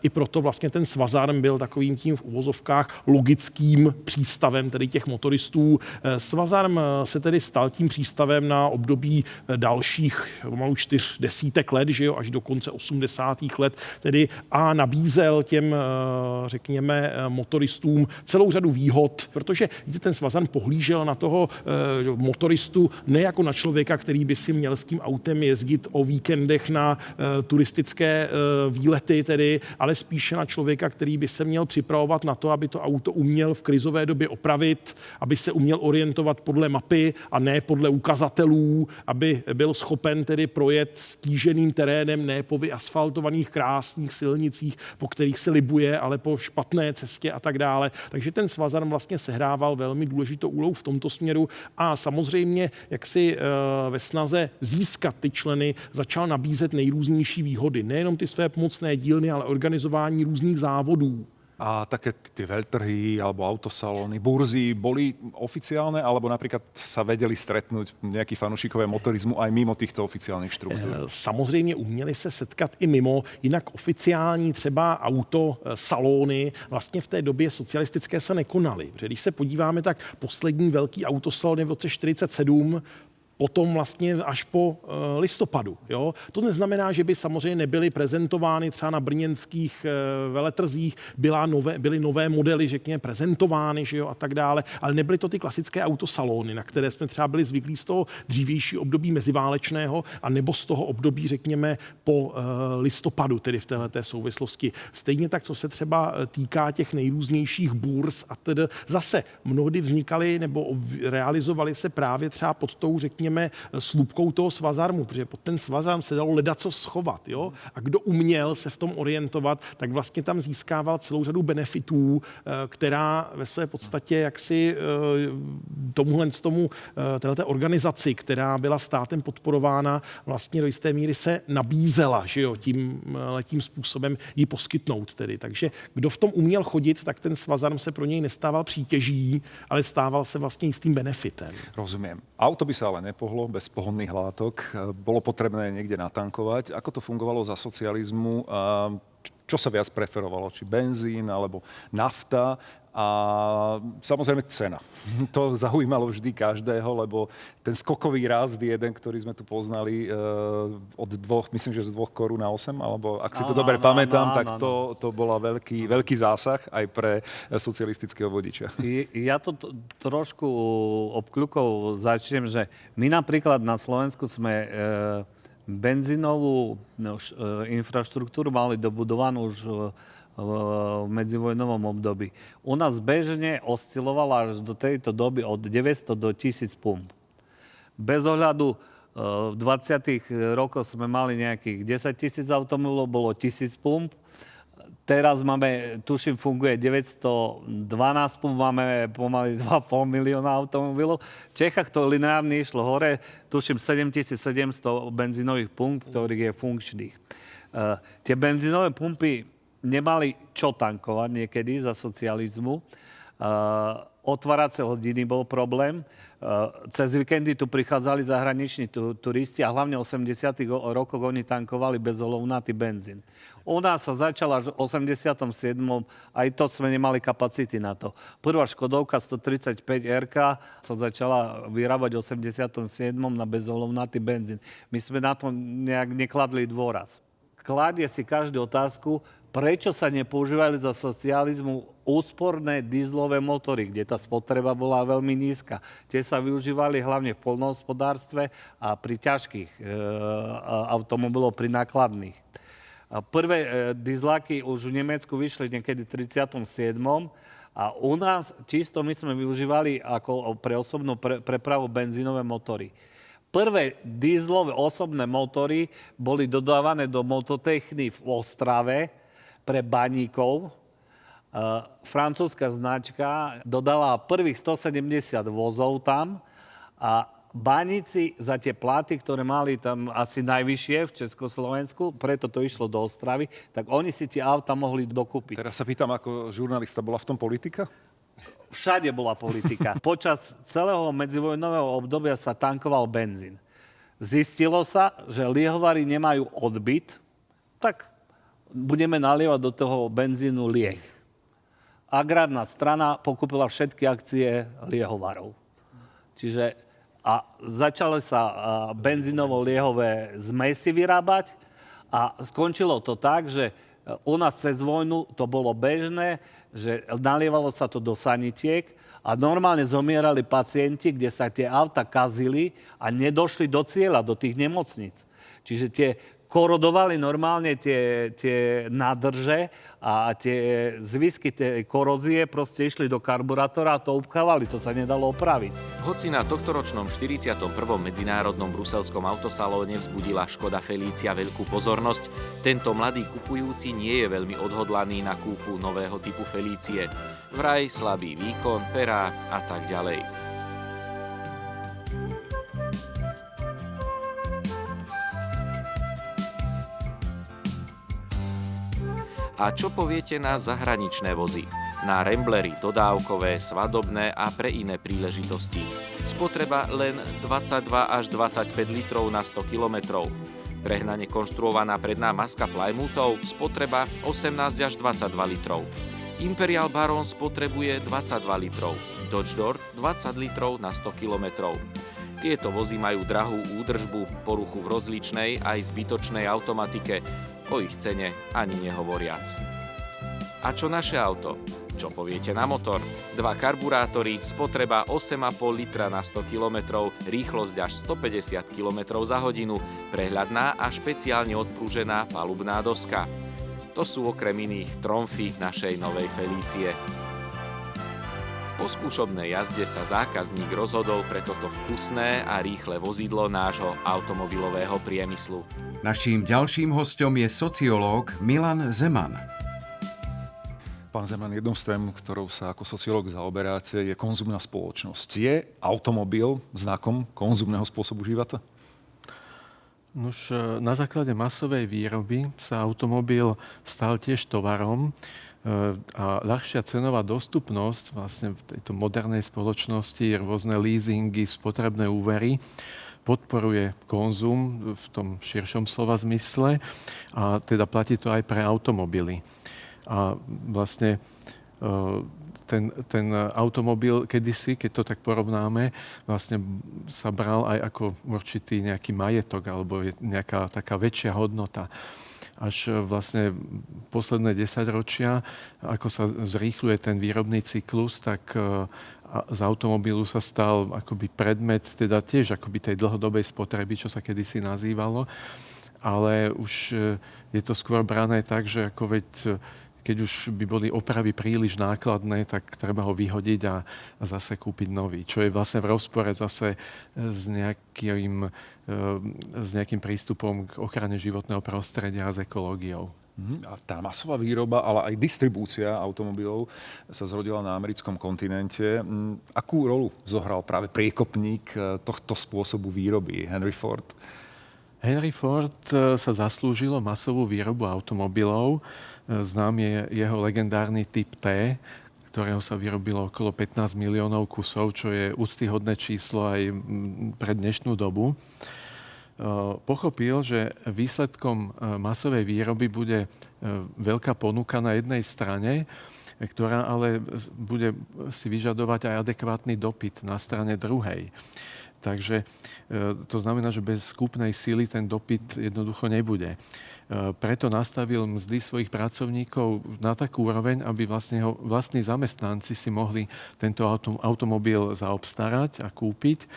i proto vlastně ten Svazarm byl takovým tím v uvozovkách logickým přístavem tedy těch motoristů. Svazarm se tedy stal tím přístavem na období dalších pomalu 4 desítek let, že jo, až do konce 80. let tedy a nabízel těm, řekněme, motoristům celou řadu výhod, protože ten Svazarm pohlížel na toho motoristu ne jako na člověka, který by si měl s tím autem jezdit o víkendech na turistické výlety tedy, ale spíše na člověka, který by se měl připravovat na to, aby to auto uměl v krizové době opravit, aby se uměl orientovat podle mapy a ne podle ukazatelů, aby byl schopen tedy projet stíženým terénem, ne po vyasfaltovaných krásných silnicích, po kterých se libuje, ale po špatné cestě a tak dále. Takže ten Svazarm vlastně sehrával velmi důležitou úlohu v tomto směru a samozřejmě, jak si ve snaze získat ty členy, začal nabízet nejrůznější výhody. Nejenom ty své pomocné dílny, ale organizování různých závodů. A také tie veľtrhy alebo autosalóny, burzy boli oficiálne, alebo napríklad sa vedeli stretnúť nejakí fanúšikové motorizmu aj mimo týchto oficiálnych štruktúr? Samozřejmě uměli se setkat i mimo, jinak oficiální třeba autosalóny vlastně v té době socialistické se nekonaly. Protože když se podíváme, tak poslední velký autosalon je v roce 1947, potom vlastně až po listopadu. Jo? To neznamená, že by samozřejmě nebyly prezentovány třeba na brněnských veletrzích, byly nové modely, řekněme, prezentovány, že jo, a tak dále, ale nebyly to ty klasické autosalony, na které jsme třeba byli zvyklí z toho dřívější období meziválečného a nebo z toho období, řekněme, po listopadu, tedy v téhleté souvislosti. Stejně tak, co se třeba týká těch nejrůznějších burz a tedy zase mnohdy vznikaly nebo realizovaly se právě třeba pod tou, řekněme, slupkou toho Svazarmu, protože pod ten Svazarm se dalo ledaco schovat. Jo? A kdo uměl se v tom orientovat, tak vlastně tam získával celou řadu benefitů, která ve své podstatě jaksi téhleté organizaci, která byla státem podporována, vlastně do jisté míry se nabízela, že jo, tím způsobem ji poskytnout tedy. Takže kdo v tom uměl chodit, tak ten Svazarm se pro něj nestával přítěží, ale stával se vlastně jistým benefitem. Rozumiem. Auto by sa ale nepohlo bez pohonných látok. Bolo potrebné niekde natankovať. Ako to fungovalo za socializmu? Čo sa viac preferovalo? Či benzín alebo nafta? A samozrejme cena. To zaujímalo vždy každého, lebo ten skokový rast jeden, ktorý sme tu poznali od myslím, že z 2 korún na 8, alebo ak si to dobre pamätám, tak to bola veľký zásah aj pre socialistického vodiča. Ja to trošku obkľukov začnem, že my napríklad na Slovensku sme benzínovú infraštruktúru mali dobudovanú už v medzivojnovom období. U nás bežne oscilovala až do tejto doby od 900 do 1000 pump. Bez ohľadu v 20. rokoch sme mali nejakých 10 000 automobilov, bolo 1000 pump. Teraz máme, tuším, funguje 912 pump, máme pomaly 2,5 milióna automobilov. V Čechách to lineárne išlo hore, tuším 7700 benzínových pump, ktorých je funkčných. Tie benzínové pumpy nemali čo tankovať niekedy za socializmu. Otváracie hodiny bol problém. Cez víkendy tu prichádzali zahraniční turisti a hlavne v 80. rokoch oni tankovali bezolovnatý benzín. U nás sa začala až v 87. Aj to sme nemali kapacity na to. Prvá Škodovka 135 RK sa začala vyrábať v 87. na bezolovnatý benzín. My sme na to nejak nekladli dôraz. Kladie si každú otázku, prečo sa nepoužívali za socializmu úsporné dízlové motory, kde tá spotreba bola veľmi nízka. Tie sa využívali hlavne v poľnohospodárstve a pri ťažkých automobiloch, pri nákladných. Prvé dízláky už v Nemecku vyšli niekedy v 37. A u nás čisto my sme využívali ako pre osobnú prepravu benzínové motory. Prvé dízlové osobné motory boli dodávané do Mototechny v Ostrave pre baníkov. Francúzska značka dodala prvých 170 vozov tam a baníci za tie platy, ktoré mali tam asi najvyššie v Československu, preto to išlo do Ostravy, tak oni si tie auta mohli dokúpiť. Teraz sa pýtam, ako žurnalista, bola v tom politika? Všade bola politika. Počas celého medzivojnového obdobia sa tankoval benzín. Zistilo sa, že liehovári nemajú odbyt, tak budeme nalievať do toho benzínu lieh. Agrárna strana pokúpila všetky akcie liehovarov. Čiže a začali sa benzínovo-liehové zmesy vyrábať a skončilo to tak, že u nás cez vojnu to bolo bežné, že nalievalo sa to do sanitiek a normálne zomierali pacienti, kde sa tie auta kazili a nedošli do cieľa, do tých nemocníc. Čiže tie korodovali normálne tie nádrže a tie zvisky tej korózie proste išli do karburátora a to upchávali, to sa nedalo opraviť. Hoci na tohtoročnom 41. medzinárodnom bruselskom autosalóne vzbudila Škoda Felícia veľkú pozornosť, tento mladý kupujúci nie je veľmi odhodlaný na kúpu nového typu Felície. Vraj slabý výkon, perá a tak ďalej. A čo poviete na zahraničné vozy? Na Ramblery, dodávkové, svadobné a pre iné príležitosti. Spotreba len 22 až 25 litrov na 100 kilometrov. Prehnane konštruovaná predná maska Plymouthov spotreba 18 až 22 litrov. Imperial Baron spotrebuje 22 litrov. Dodge Dart 20 litrov na 100 kilometrov. Tieto vozy majú drahú údržbu, poruchu v rozličnej aj zbytočnej automatike, o ich cene ani nehovoriac. A čo naše auto? Čo poviete na motor? 2 karburátory, spotreba 8,5 litra na 100 km, rýchlosť až 150 km za hodinu, prehľadná a špeciálne odprúžená palubná doska. To sú okrem iných tromfy našej novej Felície. Po skúšobnej jazde sa zákazník rozhodol pre toto vkusné a rýchle vozidlo nášho automobilového priemyslu. Naším ďalším hosťom je sociológ Milan Zeman. Pán Zeman, jednou z tém, ktorou sa ako sociológ zaoberáte, je konzumná spoločnosť. Je automobil znakom konzumného spôsobu života? Nož, na základe masovej výroby sa automobil stal tiež tovarom a ľahšia cenová dostupnosť vlastne v tejto modernej spoločnosti, rôzne leasingy, spotrebné úvery, podporuje konzum v tom širšom slova zmysle a teda platí to aj pre automobily. A vlastne ten automobil kedysi, keď to tak porovnáme, vlastne sa bral aj ako určitý nejaký majetok alebo nejaká taká väčšia hodnota. Až vlastne posledné 10 ročia, ako sa zrýchľuje ten výrobný cyklus, tak z automobilu sa stal akoby predmet, teda tiež akoby tej dlhodobej spotreby, čo sa kedysi nazývalo. Ale už je to skôr brané tak, že ako keď už by boli opravy príliš nákladné, tak treba ho vyhodiť a zase kúpiť nový. Čo je vlastne v rozpore zase s nejakým prístupom k ochrane životného prostredia a s ekológiou. A tá masová výroba, ale aj distribúcia automobilov sa zrodila na americkom kontinente. Akú rolu zohral práve priekopník tohto spôsobu výroby Henry Ford? Henry Ford sa zaslúžilo masovú výrobu automobilov. Znám je jeho legendárny typ T, ktorého sa vyrobilo okolo 15 miliónov kusov, čo je úctyhodné číslo aj pre dnešnú dobu. Pochopil, že výsledkom masovej výroby bude veľká ponuka na jednej strane, ktorá ale bude si vyžadovať aj adekvátny dopyt na strane druhej. Takže to znamená, že bez kúpnej síly ten dopyt jednoducho nebude. Preto nastavil mzdy svojich pracovníkov na takú úroveň, aby vlastní zamestnanci si mohli tento automobil zaobstarať a kúpiť.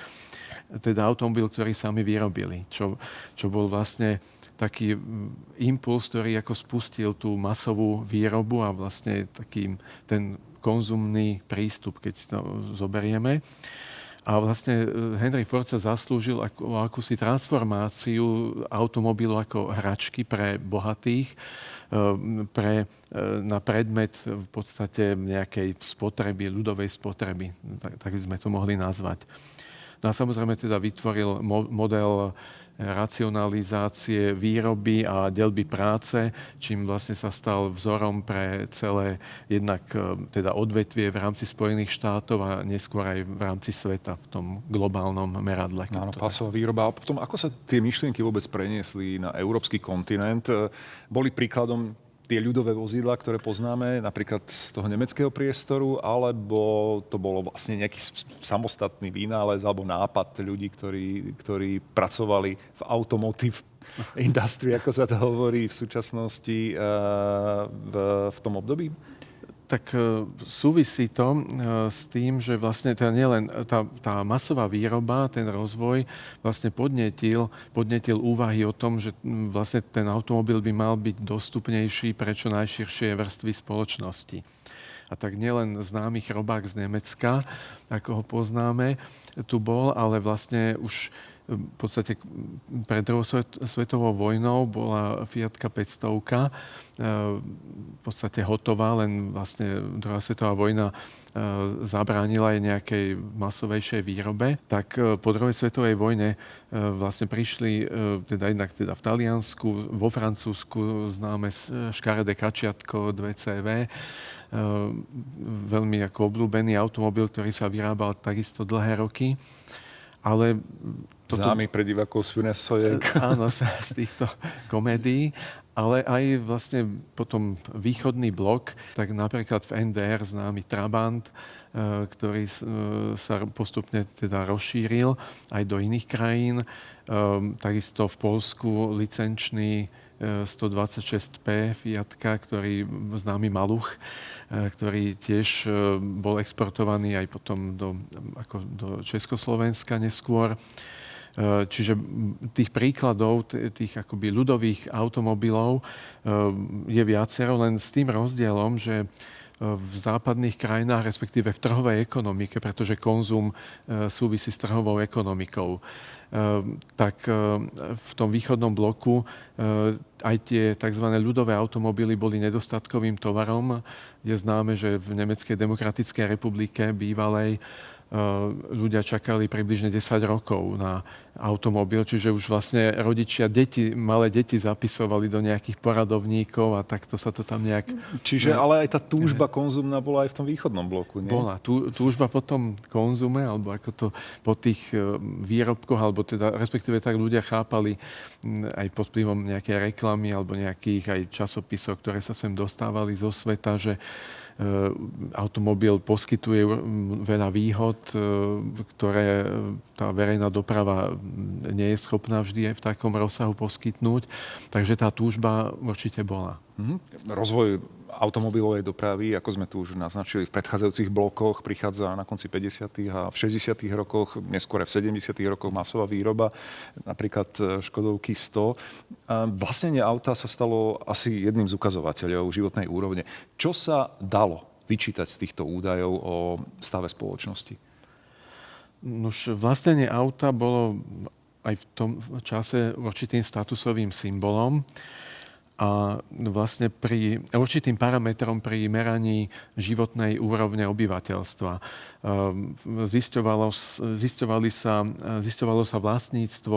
Teda automobil, ktorý sami vyrobili. Čo bol vlastne taký impuls, ktorý ako spustil tú masovú výrobu a vlastne taký ten konzumný prístup, keď si to zoberieme. A vlastne Henry Ford sa zaslúžil akúsi transformáciu automobilu ako hračky pre bohatých, na predmet v podstate nejakej spotreby, ľudovej spotreby, tak by sme to mohli nazvať. No a samozrejme teda vytvoril model racionalizácie výroby a deľby práce, čím vlastne sa stal vzorom pre celé jednak teda odvetvie v rámci Spojených štátov a neskôr aj v rámci sveta v tom globálnom meradle. Áno, pásová výroba. A potom, ako sa tie myšlienky vôbec preniesli na európsky kontinent? Boli príkladom tie ľudové vozidlá, ktoré poznáme, napríklad z toho nemeckého priestoru, alebo to bolo vlastne nejaký samostatný vynález alebo nápad ľudí, ktorí pracovali v automotive industry, ako sa to hovorí v súčasnosti v tom období? Tak súvisí to s tým, že vlastne teda nielen tá masová výroba, ten rozvoj vlastne podnetil úvahy o tom, že vlastne ten automobil by mal byť dostupnejší pre čo najširšie vrstvy spoločnosti. A tak nielen známy chrobák z Nemecka, ako ho poznáme, tu bol, ale vlastne už v podstate pred druhou svetovou vojnou bola Fiatka 500 v podstate hotová, len vlastne druhá svetová vojna zabránila aj nejakej masovejšej výrobe. Tak po druhej svetovej vojne vlastne prišli jednak v Taliansku, vo Francúzsku známe škaredé kačiatko 2CV, veľmi ako obľúbený automobil, ktorý sa vyrábal takisto dlhé roky. Ale známy pre divákov z Funesojek. Áno, z týchto komédií. Ale aj vlastne potom východný blok, tak napríklad v NDR známy Trabant, ktorý sa postupne teda rozšíril aj do iných krajín. Takisto v Poľsku licenčný 126P Fiatka, ktorý známy Maluch, ktorý tiež bol exportovaný aj potom do Československa neskôr. Čiže tých príkladov, tých akoby ľudových automobilov je viacero, len s tým rozdielom, že v západných krajinách, respektíve v trhovej ekonomike, pretože konzum súvisí s trhovou ekonomikou, tak v tom východnom bloku aj tie tzv. Ľudové automobily boli nedostatkovým tovarom. Je známe, že v Nemeckej demokratickej republike bývalej ľudia čakali približne 10 rokov na automobil, čiže už vlastne rodičia malé deti zapisovali do nejakých poradovníkov a takto sa to tam nejak... Čiže ale aj tá túžba konzumná bola aj v tom východnom bloku, nie? Bola. Túžba po tom konzume, alebo ako to po tých výrobkoch, alebo teda respektíve tak ľudia chápali aj pod vplyvom nejakej reklamy alebo nejakých aj časopisov, ktoré sa sem dostávali zo sveta, že automobil poskytuje veľa výhod, ktoré tá verejná doprava nie je schopná vždy aj v takom rozsahu poskytnúť. Takže tá túžba určite bola. Rozvoj automobilovej dopravy, ako sme tu už naznačili v predchádzajúcich blokoch, prichádza na konci 50. a v 60. rokoch, neskôr v 70. rokoch masová výroba, napríklad Škodovky 100. Vlastnenie auta sa stalo asi jedným z ukazovateľov životnej úrovne. Čo sa dalo vyčítať z týchto údajov o stave spoločnosti? Už vlastnenie auta bolo aj v tom čase určitým statusovým symbolom. a vlastne pri určitým parametrom pri meraní životnej úrovne obyvateľstva. Zisťovalo sa vlastníctvo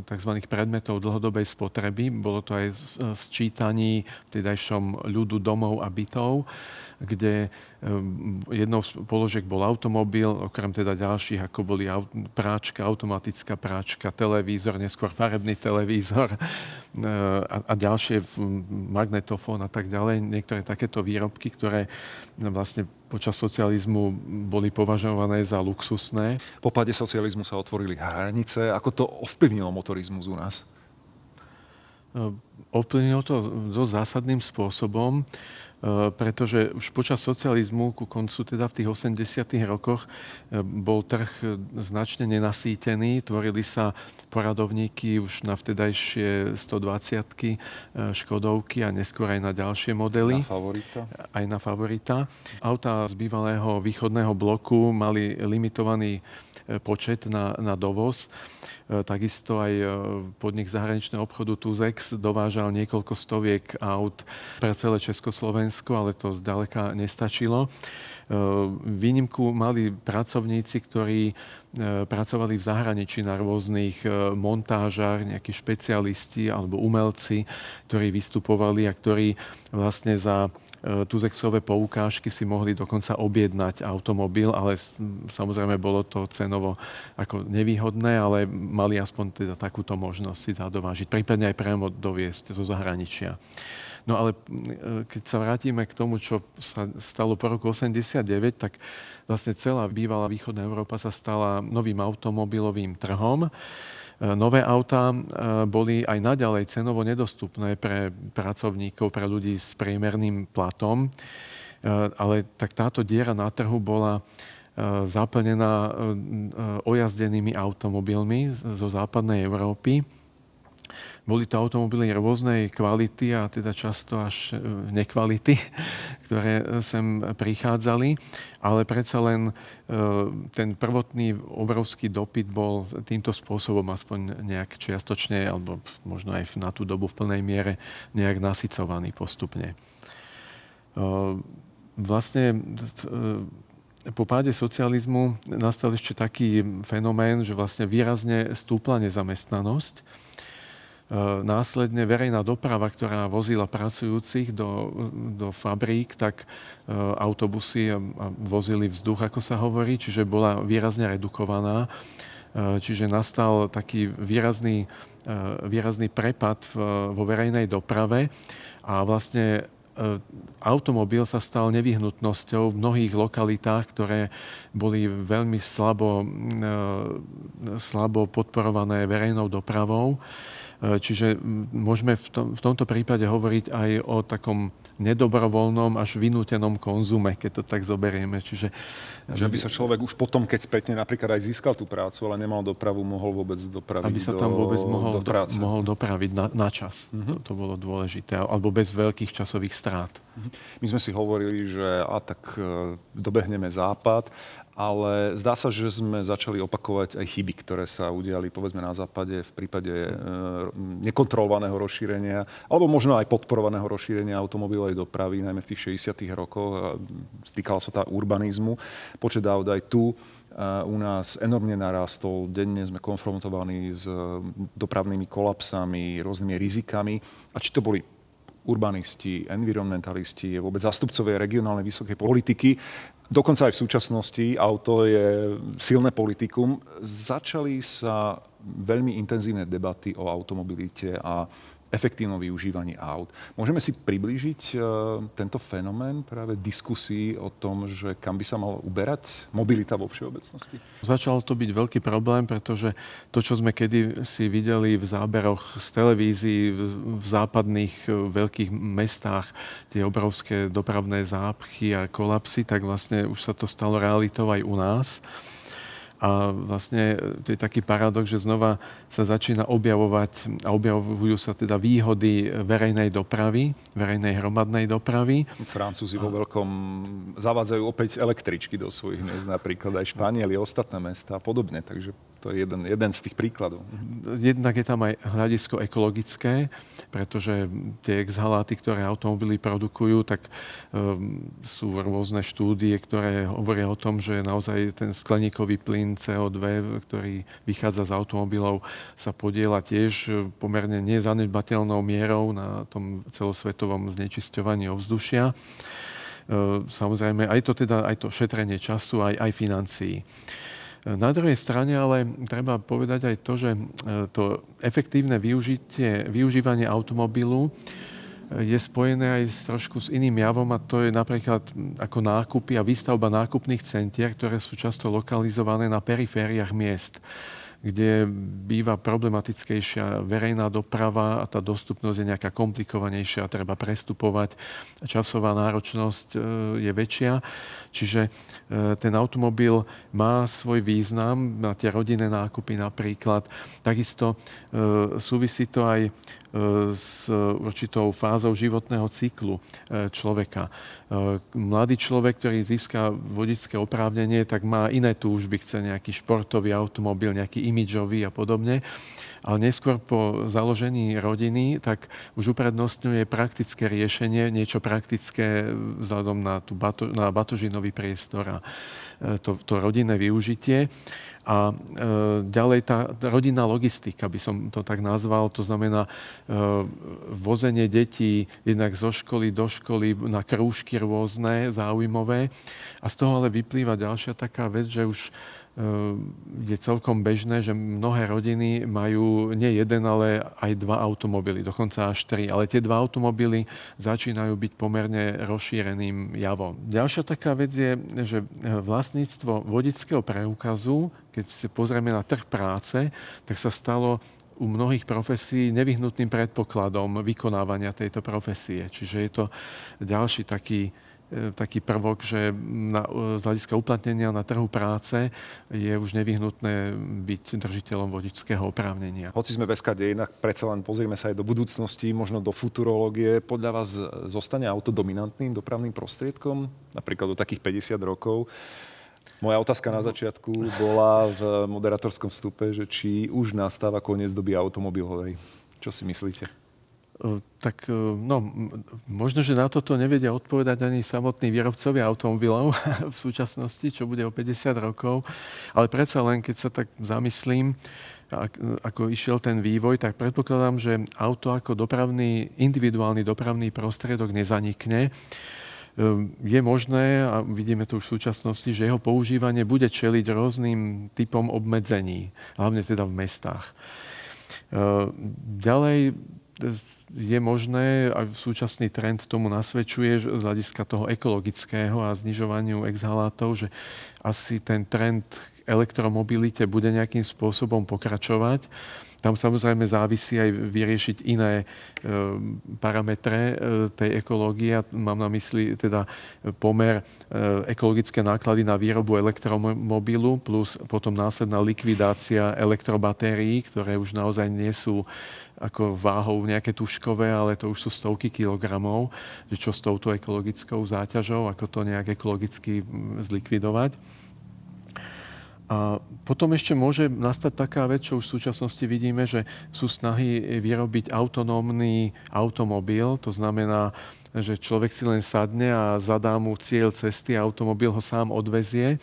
tzv. Predmetov dlhodobej spotreby. Bolo to aj sčítaní vtedajšom ľudu domov a bytov, kde jednou z položiek bol automobil, okrem teda ďalších, ako boli práčka, automatická práčka, televízor, neskôr farebný televízor a ďalšie, magnetofón a tak ďalej. Niektoré takéto výrobky, ktoré vlastne počas socializmu boli považované za luxusné. Po páde socializmu sa otvorili hranice. Ako to ovplyvnilo motorizmus u nás? Ovplyvnilo to dosť zásadným spôsobom, pretože už počas socializmu, ku koncu teda v tých 80. rokoch, bol trh značne nenasýtený. Tvorili sa poradovníky už na vtedajšie 120-ky, Škodovky a neskôr aj na ďalšie modely. Na Favorita. Aj na Favorita. Autá z bývalého východného bloku mali limitovaný počet na dovoz. Takisto aj podnik zahraničného obchodu Tuzex dovážal niekoľko stoviek aut pre celé Československo, ale to zďaleka nestačilo. Výnimku mali pracovníci, ktorí pracovali v zahraničí na rôznych montážach, nejakí špecialisti alebo umelci, ktorí vystupovali a ktorí vlastne za Tuzexové poukážky si mohli dokonca objednať automobil, ale samozrejme bolo to cenovo ako nevýhodné, ale mali aspoň teda takúto možnosť si zadovážiť, prípadne aj priamo doviesť zo zahraničia. No ale keď sa vrátime k tomu, čo sa stalo po roku 89, tak vlastne celá bývalá východná Európa sa stala novým automobilovým trhom. Nové autá boli aj naďalej cenovo nedostupné pre pracovníkov, pre ľudí s priemerným platom, ale tak táto diera na trhu bola zaplnená ojazdenými automobilmi zo západnej Európy. Boli to automobily rôznej kvality a teda často až nekvality, ktoré sem prichádzali, ale predsa len ten prvotný obrovský dopyt bol týmto spôsobom aspoň nejak čiastočne, alebo možno aj na tú dobu v plnej miere nejak nasycovaný postupne. Vlastne po páde socializmu nastal ešte taký fenomén, že vlastne výrazne stúpla nezamestnanosť. Následne verejná doprava, ktorá vozila pracujúcich do fabrík, tak autobusy vozili vzduch, ako sa hovorí, čiže bola výrazne redukovaná. Čiže nastal taký výrazný prepad vo verejnej doprave a vlastne automobil sa stal nevyhnutnosťou v mnohých lokalitách, ktoré boli veľmi slabo podporované verejnou dopravou. Čiže môžeme v tomto prípade hovoriť aj o takom nedobrovoľnom až vynútenom konzume, keď to tak zoberieme. Čiže aby sa človek už potom, keď spätne napríklad aj získal tú prácu, ale nemal dopravu, mohol vôbec dopraviť aby sa tam vôbec mohol dopraviť na čas. To bolo dôležité. Alebo bez veľkých časových strát. My sme si hovorili, že tak dobehneme Západ, ale zdá sa, že sme začali opakovať aj chyby, ktoré sa udiali povedzme na západe v prípade nekontrolovaného rozšírenia alebo možno aj podporovaného rozšírenia automobilovej dopravy, najmä v tých 60. rokoch. Stýkala sa tá urbanizmu. Počet aut aj tu u nás enormne narastol. Denne sme konfrontovaní s dopravnými kolapsami, rôznymi rizikami. A či to boli urbanisti, environmentalisti, vôbec zástupcovia regionálnej vysokej politiky, dokonca aj v súčasnosti, auto je silné politikum, začali sa veľmi intenzívne debaty o automobilite a efektívnom využívaní aut. Môžeme si priblížiť tento fenomén práve diskusii o tom, že kam by sa mala uberať mobilita vo všeobecnosti? Začal to byť veľký problém, pretože to, čo sme kedysi videli v záberoch z televízií v západných veľkých mestách, tie obrovské dopravné zápchy a kolapsy, tak vlastne už sa to stalo realitou aj u nás. A vlastne to je taký paradox, že znova sa začína objavovať a objavujú sa teda výhody verejnej dopravy, verejnej hromadnej dopravy. Francúzi vo veľkom zavádzajú opäť električky do svojich miest, napríklad aj Španieli, ostatné mestá a podobne. Takže To je jeden z tých príkladov. Jednak je tam aj hľadisko ekologické, pretože tie exhaláty, ktoré automobily produkujú, tak sú rôzne štúdie, ktoré hovoria o tom, že naozaj ten skleníkový plyn CO2, ktorý vychádza z automobilov, sa podieľa tiež pomerne nezanedbateľnou mierou na tom celosvetovom znečisťovaní ovzdušia. Samozrejme, aj to šetrenie času, aj financií. Na druhej strane ale treba povedať aj to, že to efektívne využívanie automobilu je spojené aj trošku s iným javom, a to je napríklad ako nákupy a výstavba nákupných centier, ktoré sú často lokalizované na perifériách miest, kde býva problematickejšia verejná doprava a tá dostupnosť je nejaká komplikovanejšia, treba prestupovať, časová náročnosť je väčšia. Čiže ten automobil má svoj význam na tie rodinné nákupy napríklad. Takisto súvisí to aj s určitou fázou životného cyklu človeka. Mladý človek, ktorý získa vodičské oprávnenie, tak má iné túžby, chce nejaký športový automobil, nejaký imidžový a podobne. Ale neskôr po založení rodiny, tak už uprednostňuje praktické riešenie, niečo praktické vzhľadom na batožinový priestor a to rodinné využitie. A ďalej tá rodinná logistika, by som to tak nazval, to znamená vozenie detí jednak zo školy do školy na krúžky rôzne, záujmové. A z toho ale vyplýva ďalšia taká vec, že už je celkom bežné, že mnohé rodiny majú nie jeden, ale aj 2 automobily, dokonca až 3. Ale tie 2 automobily začínajú byť pomerne rozšíreným javom. Ďalšia taká vec je, že vlastníctvo vodičského preukazu, keď si pozrieme na trh práce, tak sa stalo u mnohých profesí nevyhnutným predpokladom vykonávania tejto profesie. Čiže je to ďalší taký prvok, že z hľadiska uplatnenia na trhu práce je už nevyhnutné byť držiteľom vodičského oprávnenia. Hoci sme v SK dejinách, predsa len pozrieme sa aj do budúcnosti, možno do futurológie. Podľa vás zostane auto dominantným dopravným prostriedkom? Napríklad do takých 50 rokov. Moja otázka na začiatku bola v moderátorskom vstupe, že či už nastáva koniec doby automobilovej. Čo si myslíte? Tak možno, že na toto nevedia odpovedať ani samotní výrobcovia automobilov v súčasnosti, čo bude o 50 rokov. Ale predsa len, keď sa tak zamyslím, ako išiel ten vývoj, tak predpokladám, že auto ako individuálny dopravný prostriedok nezanikne. Je možné, a vidíme to už v súčasnosti, že jeho používanie bude čeliť rôznym typom obmedzení, hlavne teda v mestách. Ďalej je možné, a súčasný trend tomu nasvedčuje, že z hľadiska toho ekologického a znižovaniu exhalátov, že asi ten trend elektromobilite bude nejakým spôsobom pokračovať. Tam samozrejme závisí aj vyriešiť iné parametre tej ekológie. Mám na mysli teda pomer ekologické náklady na výrobu elektromobilu plus potom následná likvidácia elektrobatérií, ktoré už naozaj nie sú ako váhou nejaké tužkové, ale to už sú stovky kilogramov, že čo s touto ekologickou záťažou, ako to nejak ekologicky zlikvidovať. A potom ešte môže nastať taká vec, čo už v súčasnosti vidíme, že sú snahy vyrobiť autonómny automobil. To znamená, že človek si len sadne a zadá mu cieľ cesty a automobil ho sám odvezie.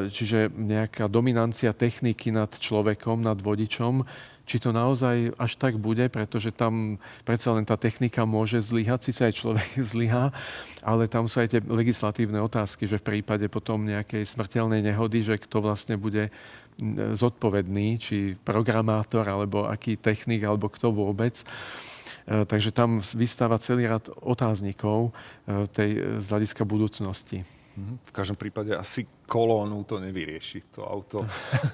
Čiže nejaká dominancia techniky nad človekom, nad vodičom. Či to naozaj až tak bude, pretože tam predsa len tá technika môže zlyhať, síce aj človek zlyhá, ale tam sú aj tie legislatívne otázky, že v prípade potom nejakej smrteľnej nehody, že kto vlastne bude zodpovedný, či programátor, alebo aký technik, alebo kto vôbec. Takže tam vystáva celý rad otáznikov z hľadiska budúcnosti. V každom prípade asi kolónu to nevyrieši. To auto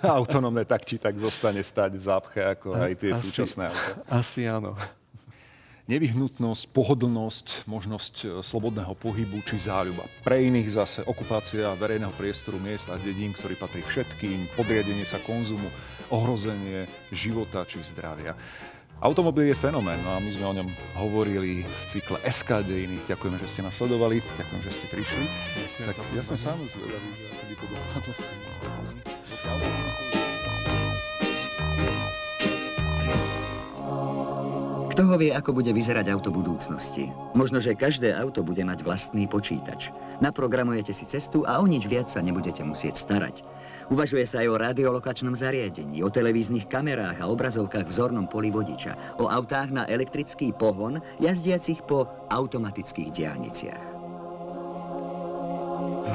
autonómne tak či tak zostane stať v zápche, ako aj tie súčasné auta. Asi áno. Nevyhnutnosť, pohodlnosť, možnosť slobodného pohybu či záľuba. Pre iných zase okupácia verejného priestoru miest a dedín, ktorý patrí všetkým, podriadenie sa konzumu, ohrozenie života či zdravia. Automobil je fenomén, no a my sme o ňom hovorili v cykle SK dejiny. Ďakujeme, že ste nás sledovali, ďakujem, že ste prišli. Tak ja som sám zvedavý, že ako by to dopadlo. Kto ho vie, ako bude vyzerať auto budúcnosti? Možno, že každé auto bude mať vlastný počítač. Naprogramujete si cestu a o nič viac sa nebudete musieť starať. Uvažuje sa aj o radiolokačnom zariadení, o televíznych kamerách a obrazovkách v zornom poli vodiča, o autách na elektrický pohon, jazdiacich po automatických diaľniciach.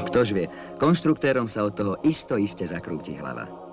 Ktože vie, konštruktérom sa od toho iste zakrúti hlava.